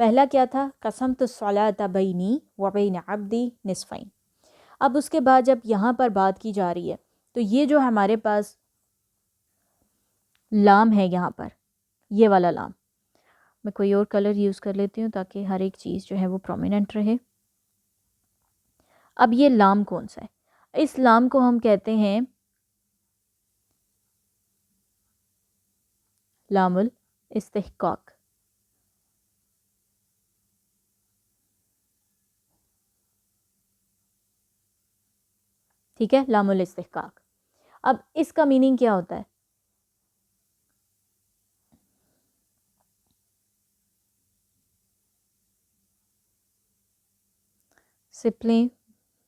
پہلا کیا تھا؟ قسمت الصلاۃ بینی و بین عبدی نصفین. اب اس کے بعد جب یہاں پر بات کی جا رہی ہے تو یہ جو ہمارے پاس لام ہے یہاں پر، یہ والا لام، میں کوئی اور کلر یوز کر لیتی ہوں تاکہ ہر ایک چیز جو ہے وہ پرومیننٹ رہے. اب یہ لام کون سا ہے؟ اس لام کو ہم کہتے ہیں لام الاستحقاق. ٹھیک ہے، لام الاستحقاق. اب اس کا میننگ کیا ہوتا ہے؟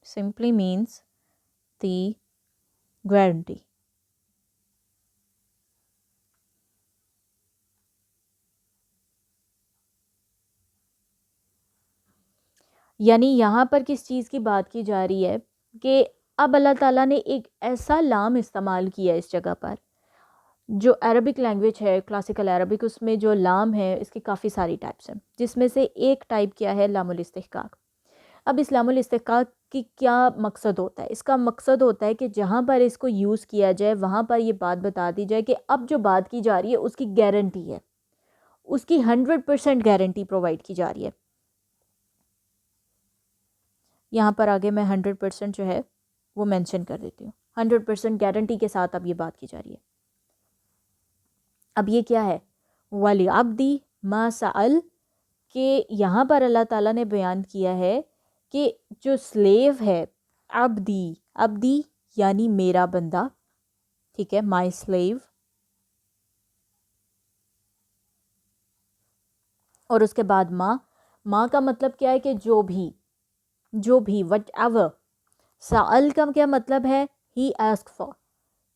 simply means the guarantee. یعنی یہاں پر کس چیز کی بات کی جا رہی ہے کہ اب اللہ تعالیٰ نے ایک ایسا لام استعمال کیا اس جگہ پر. جو عربک لینگویج ہے، کلاسیکل عربک، اس میں جو لام ہے اس کی کافی ساری ٹائپس ہیں، جس میں سے ایک ٹائپ کیا ہے؟ لام الاستحقاق. اب اس لام الاستحقاق کی کیا مقصد ہوتا ہے؟ اس کا مقصد ہوتا ہے کہ جہاں پر اس کو یوز کیا جائے وہاں پر یہ بات بتا دی جائے کہ اب جو بات کی جا رہی ہے اس کی گارنٹی ہے، اس کی 100% گارنٹی پرووائڈ کی جا رہی ہے. یہاں پر آگے میں 100% جو ہے وہ مینشن کر دیتی ہوں. 100% گارنٹی کے ساتھ اب یہ بات کی جا رہی ہے. اب یہ کیا ہے؟ وَلِعَبْدِ مَا سَأَلَ، کہ یہاں پر اللہ تعالیٰ نے بیان کیا ہے کہ جو سلیو ہے، عبدی یعنی میرا بندہ، ٹھیک ہے، مائی سلیو. اور اس کے بعد ماں کا مطلب کیا ہے؟ کہ جو بھی وٹ ایور. سأل کا کیا مطلب ہے؟ ہی آسک فار،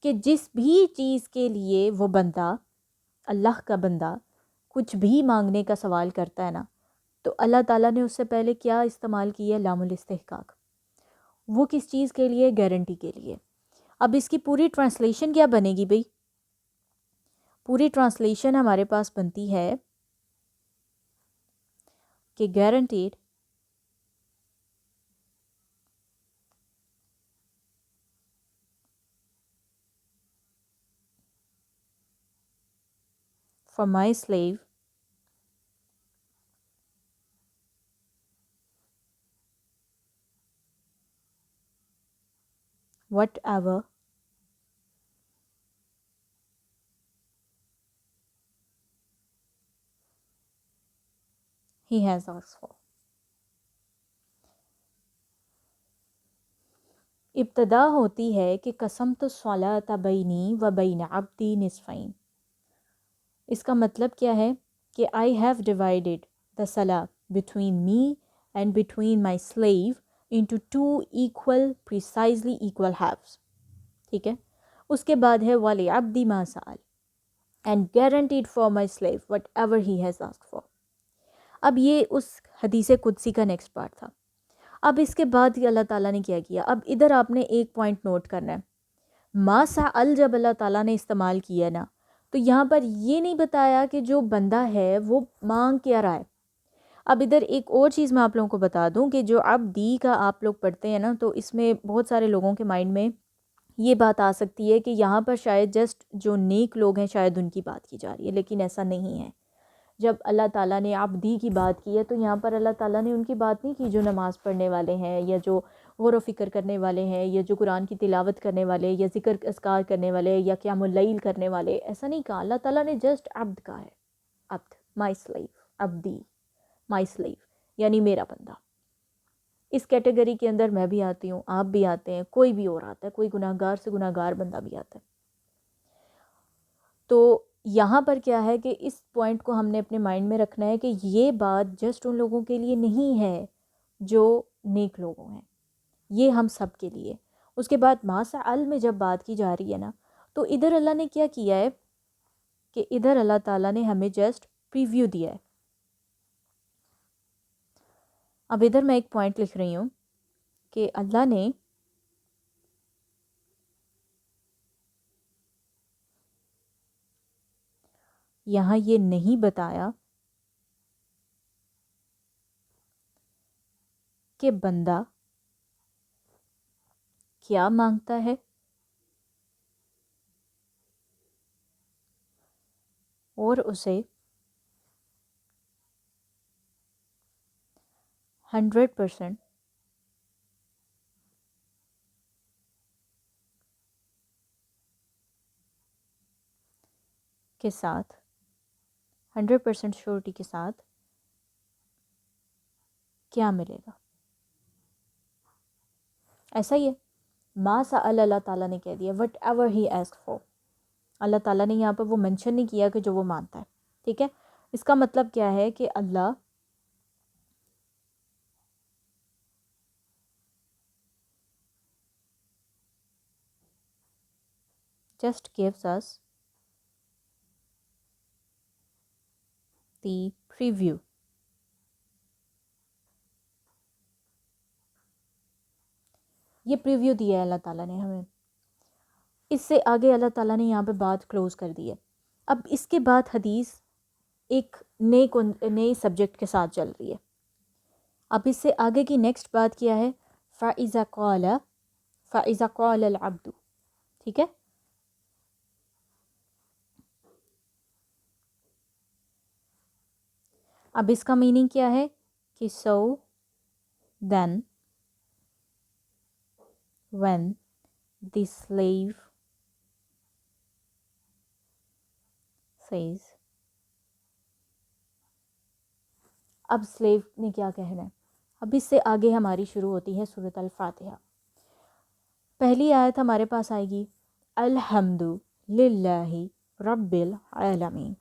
کہ جس بھی چیز کے لیے وہ بندہ، اللہ کا بندہ، کچھ بھی مانگنے کا سوال کرتا ہے نا، تو اللہ تعالیٰ نے اس سے پہلے کیا استعمال کیا؟ لام الاستحقاق. وہ کس چیز کے لیے؟ گارنٹی کے لیے. اب اس کی پوری ٹرانسلیشن کیا بنے گی بھئی؟ پوری ٹرانسلیشن ہمارے پاس بنتی ہے کہ guaranteed for my slave whatever he has asked for. ابتدا ہوتی ہے کہ قسمت الصلاۃ بینی و بین عبدی نصفین. اس کا مطلب کیا ہے؟ کہ I have divided the salah between me and between my slave into two precisely equal halves. ٹھیک ہے. اس کے بعد ہے وَلِعَبْدِ مَا سَأَلَ and guaranteed for my slave whatever he has asked for. اب یہ اس حدیث قدسی کا نیکسٹ پارٹ تھا. اب اس کے بعد اللہ تعالیٰ نے کیا کیا؟ اب ادھر آپ نے ایک پوائنٹ نوٹ کرنا ہے. ما سأل جب اللہ تعالیٰ نے استعمال کیا نا، تو یہاں پر یہ نہیں بتایا کہ جو بندہ ہے وہ مانگ کیا رہا ہے. اب ادھر ایک اور چیز میں آپ لوگوں کو بتا دوں کہ جو عبدی کا آپ لوگ پڑھتے ہیں نا، تو اس میں بہت سارے لوگوں کے مائنڈ میں یہ بات آ سکتی ہے کہ یہاں پر شاید جسٹ جو نیک لوگ ہیں شاید ان کی بات کی جا رہی ہے، لیکن ایسا نہیں ہے. جب اللہ تعالیٰ نے عبدی کی بات کی ہے تو یہاں پر اللہ تعالیٰ نے ان کی بات نہیں کی جو نماز پڑھنے والے ہیں، یا جو غور و فکر کرنے والے ہیں، یا جو قرآن کی تلاوت کرنے والے، یا ذکر اذکار کرنے والے، یا قیام اللیل کرنے والے. ایسا نہیں کہا. اللہ تعالیٰ نے جسٹ عبد کہا ہے. عبد، مائی سلیو، عبدی، مائی سلیو یعنی میرا بندہ. اس کیٹیگری کے اندر میں بھی آتی ہوں، آپ بھی آتے ہیں، کوئی بھی اور آتا ہے، کوئی گناہ گار سے گناہ گار بندہ بھی آتا ہے. تو یہاں پر کیا ہے کہ اس پوائنٹ کو ہم نے اپنے مائنڈ میں رکھنا ہے کہ یہ بات جسٹ ان لوگوں کے لیے نہیں ہے جو نیک لوگوں ہیں، یہ ہم سب کے لیے. اس کے بعد ما سأل میں جب بات کی جا رہی ہے نا، تو ادھر اللہ نے کیا کیا ہے کہ ادھر اللہ تعالیٰ نے ہمیں جسٹ پریویو دیا ہے. اب ادھر میں ایک پوائنٹ لکھ رہی ہوں کہ اللہ نے یہاں یہ نہیں بتایا کہ بندہ کیا مانگتا ہے اور اسے 100% کے ساتھ 100% شیورٹی کے ساتھ کیا ملے گا. ایسا ہی ہے ما سأل اللہ تعالیٰ نے کہہ دیا whatever he ask for. اللہ تعالیٰ نے یہاں پر وہ منشن نہیں کیا کہ جو وہ مانتا ہے. ٹھیک ہے, اس کا مطلب کیا ہے کہ اللہ just gives us the preview. یہ پریویو دیا ہے اللہ تعالیٰ نے ہمیں. اس سے آگے اللہ تعالیٰ نے یہاں پہ بات کلوز کر دی ہے. اب اس کے بعد حدیث ایک نئے سبجیکٹ کے ساتھ چل رہی ہے. اب اس سے آگے کی نیکسٹ بات کیا ہے, فَإِذَا قَالَ الْعَبْدُ. ٹھیک ہے, اب اس کا میننگ کیا ہے کہ so then when the slave says. اب سلیو نے کیا کہنا ہے. اب اس سے آگے ہماری شروع ہوتی ہے سورۃ الفاتحہ. پہلی آیت ہمارے پاس آئے گی الحمد للہ رب العالمین.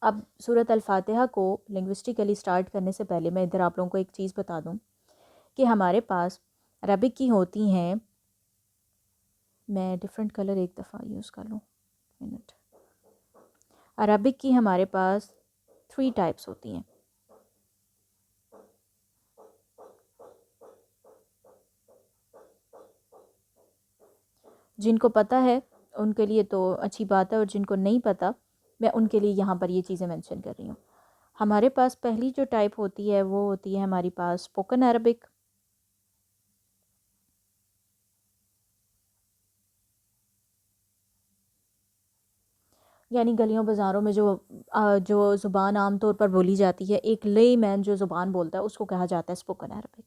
اب سورۃ الفاتحہ کو لنگوسٹیکلی سٹارٹ کرنے سے پہلے میں ادھر آپ لوگوں کو ایک چیز بتا دوں کہ ہمارے پاس عربک کی ہوتی ہیں, میں ڈفرینٹ کلر ایک دفعہ یوز کر لوں منٹ. عربک کی ہمارے پاس 3 ٹائپس ہوتی ہیں. جن کو پتہ ہے ان کے لیے تو اچھی بات ہے, اور جن کو نہیں پتہ میں ان کے لیے یہاں پر یہ چیزیں مینشن کر رہی ہوں. ہمارے پاس پہلی جو ٹائپ ہوتی ہے وہ ہوتی ہے ہماری پاس اسپوکن عربک. یعنی گلیوں بازاروں میں جو زبان عام طور پر بولی جاتی ہے, ایک لے مین جو زبان بولتا ہے اس کو کہا جاتا ہے اسپوکن عربک.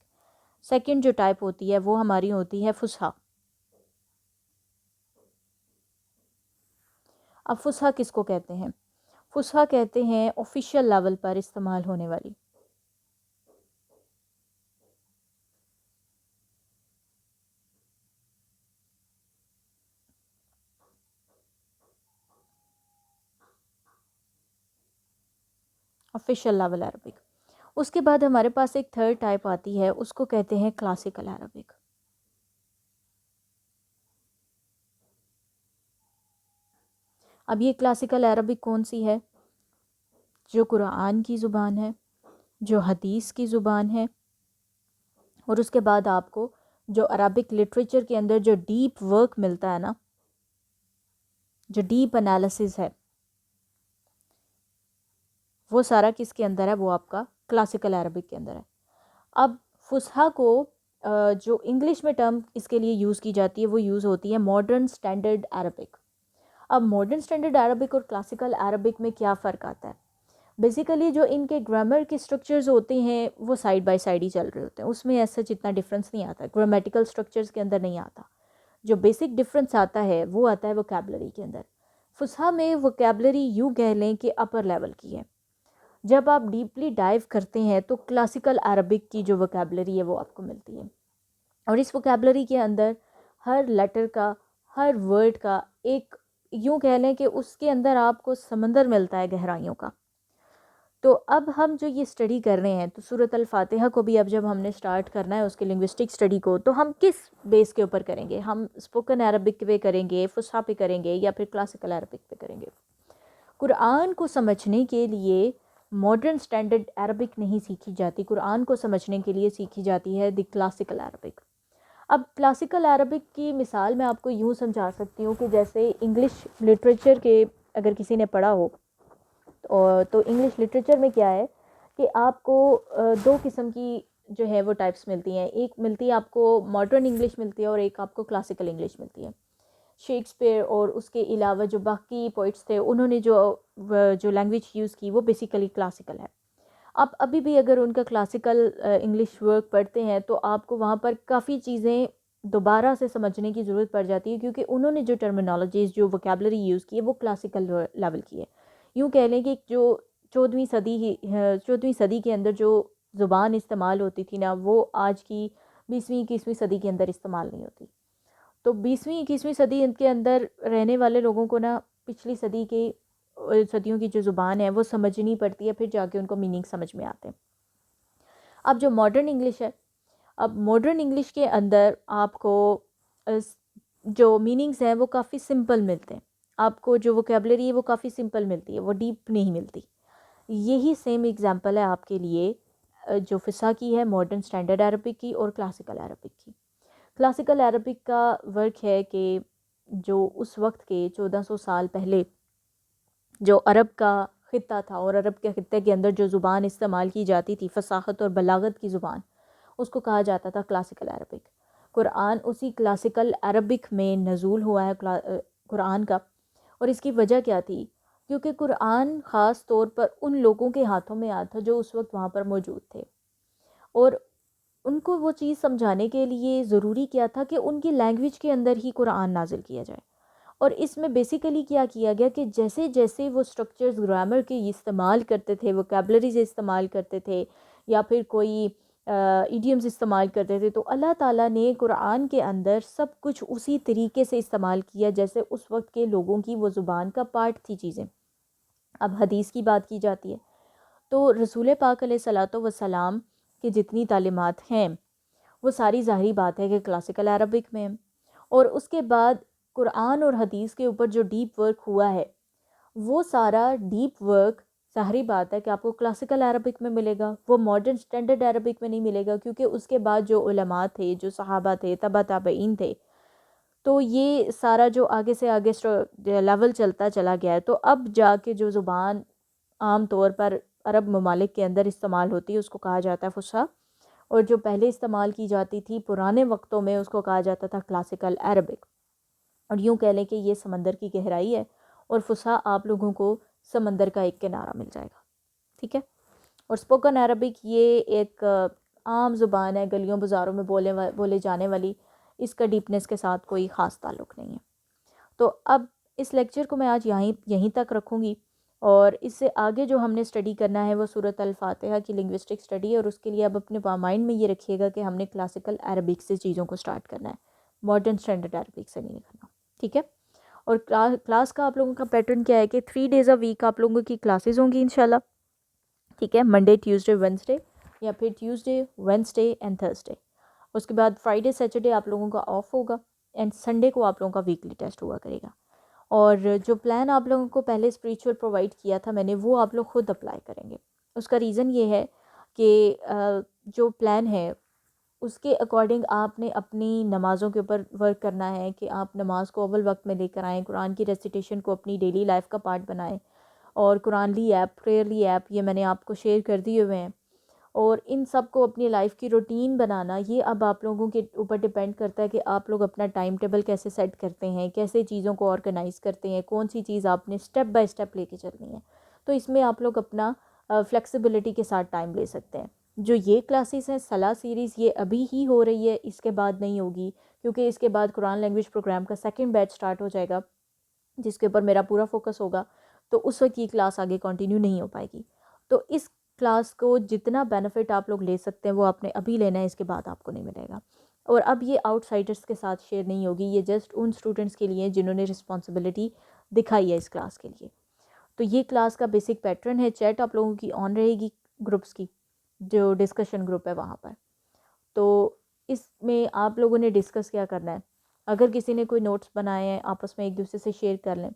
سیکنڈ جو ٹائپ ہوتی ہے وہ ہماری ہوتی ہے فصحیٰ. اب فصحیٰ کس کو کہتے ہیں؟ فصحیٰ کہتے ہیں آفیشیل لیول پر استعمال ہونے والی. Official level Arabic. اس کے بعد ہمارے پاس ایک تھرڈ ٹائپ آتی ہے, اس کو کہتے ہیں کلاسیکل عربک. اب یہ کلاسیکل عربک کون سی ہے؟ جو قرآن کی زبان ہے, جو حدیث کی زبان ہے, اور اس کے بعد آپ کو جو عربک لٹریچر کے اندر جو ڈیپ ورک ملتا ہے نا, جو ڈیپ انالیسز ہے, وہ سارا کس کے اندر ہے؟ وہ آپ کا کلاسیکل عربک کے اندر ہے. اب فصحیٰ کو جو انگلش میں ٹرم اس کے لیے یوز کی جاتی ہے وہ یوز ہوتی ہے ماڈرن سٹینڈرڈ عربک. اب ماڈرن سٹینڈرڈ عربک اور کلاسیکل عربک میں کیا فرق آتا ہے؟ بیسیکلی جو ان کے گرامر کے سٹرکچرز ہوتے ہیں وہ سائڈ بائی سائڈ ہی چل رہے ہوتے ہیں, اس میں ایسا جتنا ڈفرینس نہیں آتا. گرامیٹیکل سٹرکچرز کے اندر نہیں آتا. جو بیسک ڈفرینس آتا ہے وہ آتا ہے ووکیبلری کے اندر. فصحیٰ میں ووکیبلری یوں کہہ لیں کہ اپر لیول کی ہے. جب آپ ڈیپلی ڈائیو کرتے ہیں تو کلاسیکل عربک کی جو ووکیبلری ہے وہ آپ کو ملتی ہے, اور اس ووکیبلری کے اندر ہر لیٹر کا, ہر ورڈ کا ایک یوں کہہ لیں کہ اس کے اندر آپ کو سمندر ملتا ہے گہرائیوں کا. تو اب ہم جو یہ اسٹڈی کر رہے ہیں تو سورۃ الفاتحہ کو بھی اب جب ہم نے اسٹارٹ کرنا ہے اس کے لنگوسٹک اسٹڈی کو, تو ہم کس بیس کے اوپر کریں گے؟ ہم اسپوکن عربک پہ کریں گے, فصحیٰ پہ کریں گے, یا پھر کلاسیکل عربک پہ کریں گے؟ قرآن کو سمجھنے کے لیے ماڈرن سٹینڈرڈ عربک نہیں سیکھی جاتی, قرآن کو سمجھنے کے لیے سیکھی جاتی ہے دی کلاسیکل عربک. اب کلاسیکل عربک کی مثال میں آپ کو یوں سمجھا سکتی ہوں کہ جیسے انگلش لٹریچر کے اگر کسی نے پڑھا ہو تو انگلش لٹریچر میں کیا ہے کہ آپ کو 2 قسم کی جو ہے وہ ٹائپس ملتی ہیں. ایک ملتی ہے آپ کو ماڈرن انگلش ملتی ہے اور ایک آپ کو کلاسیکل انگلش ملتی ہے. شیکسپیئر اور اس کے علاوہ جو باقی پوئٹس تھے انہوں نے جو لینگویج یوز کی وہ بیسیکلی کلاسیکل ہے. آپ ابھی بھی اگر ان کا کلاسیکل انگلش ورک پڑھتے ہیں تو آپ کو وہاں پر کافی چیزیں دوبارہ سے سمجھنے کی ضرورت پڑ جاتی ہے, کیونکہ انہوں نے جو ٹرمینالوجیز جو ووکیبلری یوز کی ہے وہ کلاسیکل لیول کی ہے. یوں کہہ لیں کہ جو 14ویں صدی کے اندر جو زبان استعمال ہوتی تھی نا, وہ آج کی 20ویں 21ویں صدی کے اندر استعمال نہیں ہوتی. تو 20ویں 21ویں صدی کے اندر رہنے والے لوگوں کو نا پچھلی صدیوں کی جو زبان ہے وہ سمجھنی پڑتی ہے, پھر جا کے ان کو میننگ سمجھ میں آتے ہیں. اب جو ماڈرن انگلش ہے, اب ماڈرن انگلش کے اندر آپ کو جو میننگز ہیں وہ کافی سمپل ملتے ہیں. آپ کو جو ووکیبلری ہے وہ کافی سمپل ملتی ہے, وہ ڈیپ نہیں ملتی. یہی سیم ایگزامپل ہے آپ کے لیے جو فصاح کی ہے, ماڈرن سٹینڈرڈ عربک کی اور کلاسیکل عربک کی. کلاسیکل عربک کا ورک ہے کہ جو اس وقت کے 1400 سال پہلے جو عرب کا خطہ تھا اور عرب کے خطے کے اندر جو زبان استعمال کی جاتی تھی, فصاحت اور بلاغت کی زبان, اس کو کہا جاتا تھا کلاسیکل عربک. قرآن اسی کلاسیکل عربک میں نزول ہوا ہے قرآن کا. اور اس کی وجہ کیا تھی؟ کیونکہ قرآن خاص طور پر ان لوگوں کے ہاتھوں میں آیا تھا جو اس وقت وہاں پر موجود تھے, اور ان کو وہ چیز سمجھانے کے لیے ضروری کیا تھا کہ ان کی لینگویج کے اندر ہی قرآن نازل کیا جائے. اور اس میں بیسیکلی کیا گیا کہ جیسے جیسے وہ سٹرکچرز گرامر کے استعمال کرتے تھے, ووکیبلریز استعمال کرتے تھے, یا پھر کوئی ایڈیمز استعمال کرتے تھے, تو اللہ تعالیٰ نے قرآن کے اندر سب کچھ اسی طریقے سے استعمال کیا جیسے اس وقت کے لوگوں کی وہ زبان کا پارٹ تھی چیزیں. اب حدیث کی بات کی جاتی ہے تو رسول پاک علیہ الصلوۃ والسلام کی جتنی تعلیمات ہیں وہ ساری ظاہری بات ہے کہ کلاسیکل عربک میں, اور اس کے بعد قرآن اور حدیث کے اوپر جو ڈیپ ورک ہوا ہے وہ سارا ڈیپ ورک ظاہری بات ہے کہ آپ کو کلاسیکل عربک میں ملے گا, وہ ماڈرن سٹینڈرڈ عربک میں نہیں ملے گا, کیونکہ اس کے بعد جو علماء تھے, جو صحابہ تھے, تبع تابعین تھے, تو یہ سارا جو آگے سے آگے لیول چلتا چلا گیا ہے. تو اب جا کے جو زبان عام طور پر عرب ممالک کے اندر استعمال ہوتی ہے اس کو کہا جاتا ہے فصیح, اور جو پہلے استعمال کی جاتی تھی پرانے وقتوں میں اس کو کہا جاتا تھا کلاسیکل عربک. اور یوں کہہ لیں کہ یہ سمندر کی گہرائی ہے اور فصیح آپ لوگوں کو سمندر کا ایک کنارہ مل جائے گا, ٹھیک ہے. اور اسپوکن عربک یہ ایک عام زبان ہے, گلیوں بازاروں میں بولے جانے والی, اس کا ڈیپنس کے ساتھ کوئی خاص تعلق نہیں ہے. تو اب اس لیکچر کو میں آج یہیں تک رکھوں گی, اور اس سے آگے جو ہم نے اسٹڈی کرنا ہے وہ سورۃ الفاتحہ کی لنگوسٹک اسٹڈی ہے, اور اس کے لیے اب اپنے مائنڈ میں یہ رکھیے گا کہ ہم نے کلاسیکل عربک سے چیزوں کو سٹارٹ کرنا ہے, ماڈرن سٹینڈرڈ عربک سے نہیں کرنا, ٹھیک ہے. اور کلاس کا آپ لوگوں کا پیٹرن کیا ہے کہ 3 days a week آپ لوگوں کی کلاسز ہوں گی انشاءاللہ, ٹھیک ہے. منڈے, ٹیوزڈے, وینسڈے, یا پھر ٹیوزڈے, وینسڈے اینڈ تھرسڈے. اس کے بعد فرائیڈے, سیٹرڈے آپ لوگوں کا آف ہوگا, اینڈ سنڈے کو آپ لوگوں کا ویکلی ٹیسٹ ہوا کرے گا. اور جو پلان آپ لوگوں کو پہلے اسپریچول پرووائڈ کیا تھا میں نے, وہ آپ لوگ خود اپلائی کریں گے. اس کا ریزن یہ ہے کہ جو پلان ہے اس کے اکارڈنگ آپ نے اپنی نمازوں کے اوپر ورک کرنا ہے کہ آپ نماز کو اول وقت میں لے کر آئیں, قرآن کی ریسیٹیشن کو اپنی ڈیلی لائف کا پارٹ بنائیں, اور قرآن لی ایپ, پریئر لی ایپ, یہ میں نے آپ کو شیئر کر دیے ہوئے ہیں, اور ان سب کو اپنی لائف کی روٹین بنانا یہ اب آپ لوگوں کے اوپر ڈیپینڈ کرتا ہے کہ آپ لوگ اپنا ٹائم ٹیبل کیسے سیٹ کرتے ہیں, کیسے چیزوں کو آرگنائز کرتے ہیں, کون سی چیز آپ نے اسٹیپ بائی اسٹیپ لے کے چلنی ہے. تو اس میں آپ لوگ اپنا فلیکسیبلٹی کے ساتھ ٹائم لے سکتے ہیں. جو یہ کلاسز ہیں صلاح سیریز, یہ ابھی ہی ہو رہی ہے, اس کے بعد نہیں ہوگی, کیونکہ اس کے بعد قرآن لینگویج پروگرام کا سیکنڈ بیچ سٹارٹ ہو جائے گا جس کے اوپر میرا پورا فوکس ہوگا, تو اس وقت یہ کلاس آگے کنٹینیو نہیں ہو پائے گی. تو اس کلاس کو جتنا بینیفٹ آپ لوگ لے سکتے ہیں وہ آپ نے ابھی لینا ہے, اس کے بعد آپ کو نہیں ملے گا. اور اب یہ آؤٹ سائڈرس کے ساتھ شیئر نہیں ہوگی, یہ جسٹ ان اسٹوڈنٹس کے لیے جنہوں نے رسپانسبلٹی دکھائی ہے اس کلاس کے لیے. تو یہ کلاس کا بیسک پیٹرن ہے, چیٹ آپ لوگوں کی آن رہے گی گروپس کی, جو ڈسکشن گروپ ہے وہاں پر. تو اس میں آپ لوگوں نے ڈسکس کیا کرنا ہے, اگر کسی نے کوئی نوٹس بنائے ہیں آپس میں ایک دوسرے سے شیئر کر لیں.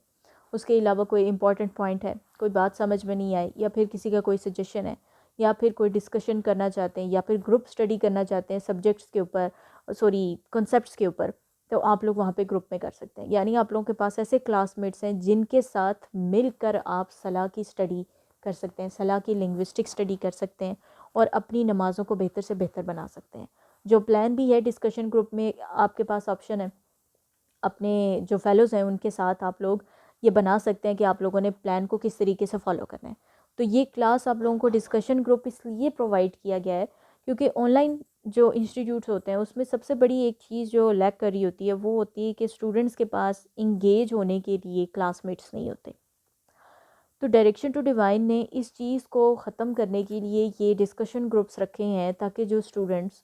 اس کے علاوہ کوئی امپورٹنٹ پوائنٹ ہے, کوئی بات سمجھ میں نہیں آئی, یا پھر کسی کا کوئی سجیشن ہے, یا پھر کوئی ڈسکشن کرنا چاہتے ہیں, یا پھر گروپ اسٹڈی کرنا چاہتے ہیں سبجیکٹس کے اوپر, کنسیپٹس کے اوپر, تو آپ لوگ وہاں پہ گروپ میں کر سکتے ہیں. یعنی آپ لوگوں کے پاس ایسے کلاس میٹس ہیں جن کے ساتھ مل کر آپ صلاح کی اسٹڈی کر سکتے ہیں, صلاح کی لنگوسٹک اسٹڈی کر سکتے ہیں, اور اپنی نمازوں کو بہتر سے بہتر بنا سکتے ہیں. جو پلان بھی ہے ڈسکشن گروپ میں آپ کے پاس آپشن ہے اپنے جو فیلوز ہیں ان کے ساتھ آپ لوگ یہ بنا سکتے ہیں کہ آپ لوگوں نے پلان کو کس طریقے سے فالو کرنا ہے. تو یہ کلاس آپ لوگوں کو ڈسکشن گروپ اس لیے پرووائڈ کیا گیا ہے کیونکہ آن لائن جو انسٹیٹیوٹس ہوتے ہیں اس میں سب سے بڑی ایک چیز جو لیک کر رہی ہوتی ہے وہ ہوتی ہے کہ اسٹوڈنٹس کے پاس انگیج ہونے کے لیے کلاس میٹس نہیں ہوتے. تو ڈائریکشن ٹو ڈیوائن نے اس چیز کو ختم کرنے کے لیے یہ ڈسکشن گروپس رکھے ہیں تاکہ جو اسٹوڈنٹس،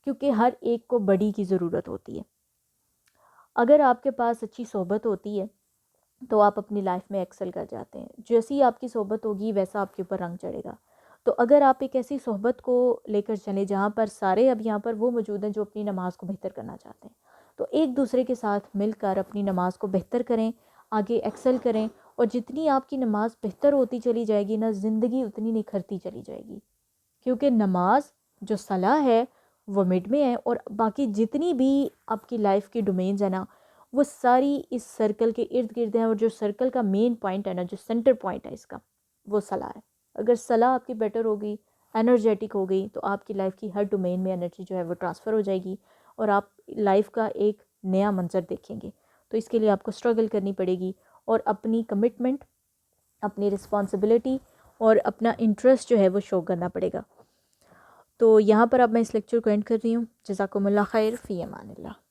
کیونکہ ہر ایک کو بڑی کی ضرورت ہوتی ہے. اگر آپ کے پاس اچھی صحبت ہوتی ہے تو آپ اپنی لائف میں ایکسل کر جاتے ہیں. جیسی آپ کی صحبت ہوگی ویسا آپ کے اوپر رنگ چڑھے گا. تو اگر آپ ایک ایسی صحبت کو لے کر چلیں جہاں پر سارے اب یہاں پر وہ موجود ہیں جو اپنی نماز کو بہتر کرنا چاہتے ہیں، تو ایک دوسرے کے ساتھ مل کر اپنی نماز کو بہتر کریں، آگے ایکسل کریں. اور جتنی آپ کی نماز بہتر ہوتی چلی جائے گی نا، زندگی اتنی نکھرتی چلی جائے گی. کیونکہ نماز جو صلاح ہے وہ مڈ میں ہے، اور باقی جتنی بھی آپ کی لائف کی ڈومینز ہیں نا وہ ساری اس سرکل کے ارد گرد ہیں. اور جو سرکل کا مین پوائنٹ ہے نا، جو سینٹر پوائنٹ ہے اس کا، وہ صلاح ہے. اگر صلاح آپ کی بیٹر ہوگی، انرجیٹک ہو گئی، تو آپ کی لائف کی ہر ڈومین میں انرجی جو ہے وہ ٹرانسفر ہو جائے گی اور آپ لائف کا ایک نیا منظر دیکھیں گے. تو اس کے لیے آپ کو اسٹرگل کرنی پڑے گی اور اپنی کمٹمنٹ، اپنی رسپانسبلٹی اور اپنا انٹرسٹ جو ہے وہ شو کرنا پڑے گا. تو یہاں پر اب میں اس لیکچر کو اینڈ کر رہی ہوں. جزاکم اللہ خیر، فی امان اللہ.